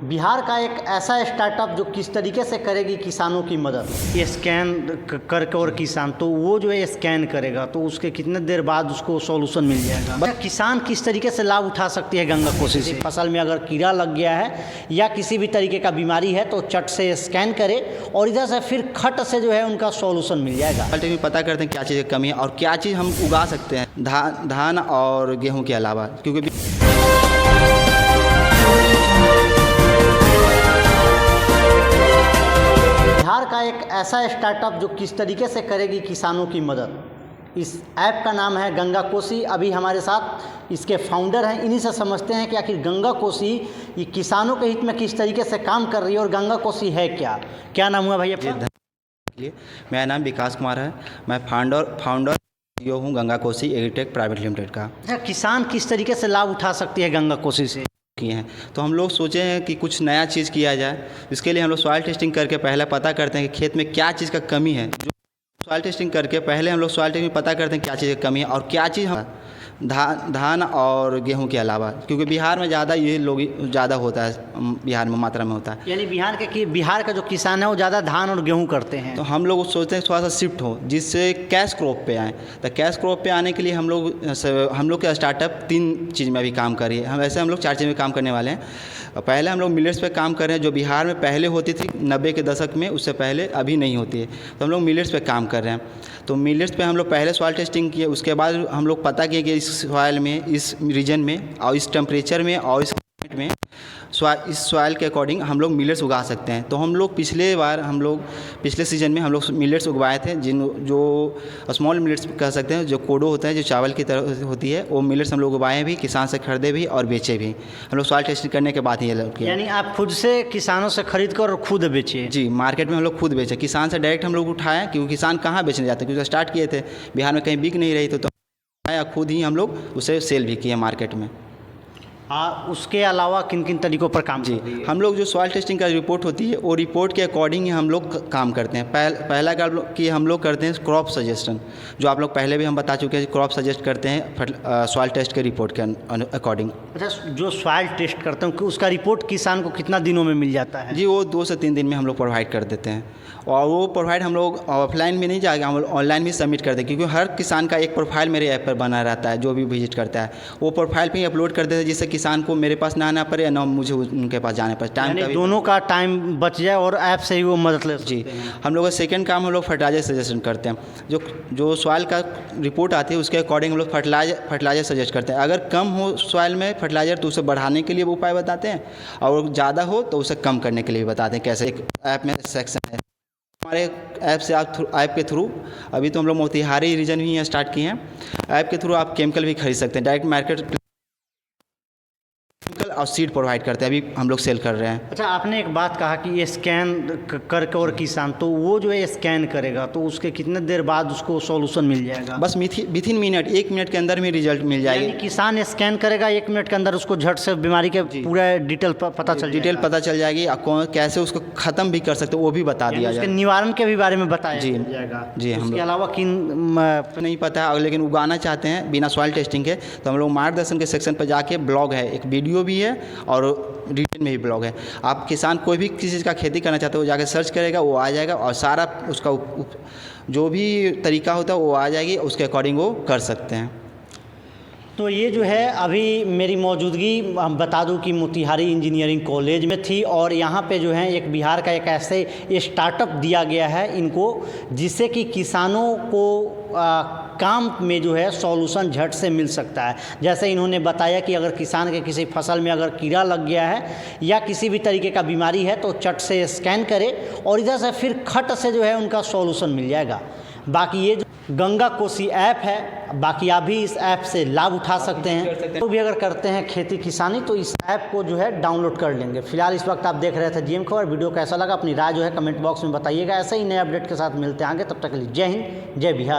बिहार का एक ऐसा स्टार्टअप जो किस तरीके से करेगी किसानों की मदद। ये स्कैन करके और किसान तो वो जो है स्कैन करेगा तो उसके कितने देर बाद उसको सॉल्यूशन मिल जाएगा। किसान किस तरीके से लाभ उठा सकती है गंगा कोसी से। फसल में अगर कीड़ा लग गया है या किसी भी तरीके का बीमारी है तो चट से स्कैन करे और इधर से फिर खट से जो है उनका सॉल्यूशन मिल जाएगा। अल्टीमेटली पता करते हैं क्या चीज़ की कमी है और क्या चीज़ हम उगा सकते हैं धान और गेहूँ के अलावा, क्योंकि बिहार का एक ऐसा स्टार्टअप जो किस तरीके से करेगी किसानों की मदद। इस ऐप का नाम है गंगा कोसी। अभी हमारे साथ इसके फाउंडर हैं, इन्हीं से समझते हैं कि आखिर गंगा कोसी ये किसानों के हित में किस तरीके से काम कर रही है और गंगा कोसी है क्या। क्या नाम हुआ भैया आपका? मेरा नाम विकास कुमार है। मैं फाउंडर CEO हूँ Ganga Kosi agritech private limited का। अच्छा, किसान किस तरीके से लाभ उठा सकती है गंगा कोसी से किए हैं तो हम लोग सोचे हैं कि कुछ नया चीज़ किया जाए। इसके लिए हम लोग सॉइल टेस्टिंग करके पहले पता करते हैं कि खेत में क्या चीज़ का कमी है। जो सॉइल टेस्टिंग करके पहले हम लोग सॉइल टेस्टिंग पता करते हैं क्या चीज़ की कमी है और क्या चीज़ हम धान और गेहूं के अलावा, क्योंकि बिहार में ज़्यादा ये लोग ज़्यादा होता है, बिहार में मात्रा में होता है। यानी बिहार का जो किसान है वो ज़्यादा धान और गेहूं करते हैं। तो हम लोग सोचते हैं थोड़ा सा शिफ्ट हो जिससे कैश क्रॉप पे आए। तो कैश क्रॉप पे आने के लिए हम लोग का स्टार्टअप 3 चीज़ में भी काम कर रही है। हम लोग 4 चीज़ में काम करने वाले हैं। पहले हम लोग मिलेट्स पे काम कर रहे हैं जो बिहार में पहले होती थी 90 के दशक में, उससे पहले अभी नहीं होती है। तो हम लोग मिलेट्स पे काम कर रहे हैं। तो मिलेट्स पे हम लोग पहले सॉइल टेस्टिंग किए, उसके बाद हम लोग पता किए कि इस सॉइल में, इस रीजन में और इस टेम्परेचर में और इस क्लाइमेट में इस सॉइल के अकॉर्डिंग हम लोग मिलेट्स उगा सकते हैं। तो हम लोग पिछले सीजन में हम लोग मिलेट्स उगवाए थे, जो स्मॉल मिलेट्स कह सकते हैं, जो कोडो होता है, जो चावल की तरह होती है, वो मिलेट्स हम लोग उगाए भी, किसान से खरीदे भी और बेचे भी। हम लोग सॉइल टेस्टिंग करने के बाद ही ये किया। यानी आप खुद से किसानों से खरीद कर और खुद बेचे? जी, मार्केट में हम लोग खुद बेचे। किसान से डायरेक्ट हम लोग उठाए, क्योंकि किसान कहाँ बेचने जाते, क्योंकि स्टार्ट किए थे बिहार में, कहीं बिक नहीं रही तो खुद ही हम लोग उसे सेल भी किए मार्केट में। उसके अलावा किन किन तरीकों पर काम? जी, हम लोग जो सॉइल टेस्टिंग का रिपोर्ट होती है वो रिपोर्ट के अकॉर्डिंग ही हम लोग काम करते हैं। पहला कि हम लोग करते हैं क्रॉप सजेशन, जो आप लोग पहले भी हम बता चुके हैं। क्रॉप सजेस्ट करते हैं सॉइल टेस्ट के रिपोर्ट के अकॉर्डिंग। अच्छा, जो सॉइल टेस्ट करते हैं उसका रिपोर्ट किसान को कितना दिनों में मिल जाता है? जी, वो 2 से 3 दिन में हम लोग प्रोवाइड कर देते हैं। और वो प्रोवाइड हम लोग ऑफलाइन में नहीं जाएगा, हम लोग ऑनलाइन भी सबमिट करते हैं, क्योंकि हर किसान का एक प्रोफाइल मेरे ऐप पर बना रहता है। जो भी विजिट करता है वो प्रोफाइल पे ही अपलोड कर देते हैं, जिससे किसान को मेरे पास ना आना पड़े या ना मुझे उनके पास जाने पड़े। टाइम का भी दोनों का टाइम बच जाए और ऐप से ही वो मदद ले। जी, हम लोग का सेकंड काम हम लोग फर्टिलाइजर सजेशन करते हैं। जो सॉइल का रिपोर्ट आती है उसके अकॉर्डिंग हम लोग फर्टिलाइजर सजेस्ट करते हैं। अगर कम हो सॉइल में फर्टिलाइजर तो उसे बढ़ाने के लिए वो उपाय बताते हैं, और ज़्यादा हो तो उसे कम करने के लिए भी बताते हैं। कैसे एक ऐप में सेक्शन है हमारे ऐप से, ऐप के थ्रू अभी तो हम लोग मोतिहारी रीजन ही स्टार्ट किए हैं। ऐप के थ्रू आप केमिकल भी खरीद सकते हैं, डायरेक्ट मार्केट और सीड प्रोवाइड करते हैं। अभी हम लोग सेल कर रहे हैं। अच्छा, आपने एक बात कहा कि ये स्कैन करके और किसान तो वो जो है स्कैन करेगा तो उसके कितने देर बाद उसको सॉल्यूशन मिल जाएगा? बस विथिन मिनट, 1 मिनट के अंदर में रिजल्ट मिल जाएगी। किसान स्कैन करेगा 1 मिनट के अंदर, उसको झट से बीमारी के पूरा डिटेल पता चल जाएगी। कैसे उसको ख़त्म भी कर सकते हैं वो भी बता दिया जाएगा। निवारण के भी बारे में बताया जाएगा। जी, इसके अलावा किन नहीं पता है, लेकिन उगाना चाहते हैं बिना सॉइल टेस्टिंग के, तो हम लोग मार्गदर्शन के सेक्शन पर जाके ब्लॉग है, एक वीडियो भी है और रिटन में भी ब्लॉग है। आप किसान कोई भी किसी चीज़ का खेती करना चाहते हो वो जाके सर्च करेगा, वो आ जाएगा और सारा उसका जो भी तरीका होता है वो आ जाएगी, उसके अकॉर्डिंग वो कर सकते हैं। तो ये जो है अभी मेरी मौजूदगी हम बता दूं कि मोतिहारी इंजीनियरिंग कॉलेज में थी और यहाँ पे जो है एक बिहार का एक ऐसे स्टार्टअप दिया गया है इनको, जिससे कि किसानों को काम में जो है सॉल्यूशन झट से मिल सकता है। जैसे इन्होंने बताया कि अगर किसान के किसी फसल में अगर कीड़ा लग गया है या किसी भी तरीके का बीमारी है तो चट से स्कैन करे और इधर से फिर खट से जो है उनका सॉल्यूशन मिल जाएगा। बाकी ये जो गंगा कोसी ऐप है, बाकी आप भी इस ऐप से लाभ उठा सकते हैं। तो भी अगर करते हैं खेती किसानी तो इस ऐप को जो है डाउनलोड कर लेंगे। फिलहाल इस वक्त आप देख रहे थे GM खबर। वीडियो कैसा लगा अपनी राय जो है कमेंट बॉक्स में बताइएगा। ऐसे ही नए अपडेट के साथ मिलते हैं आगे, तब तक के लिए जय हिंद, जय बिहार।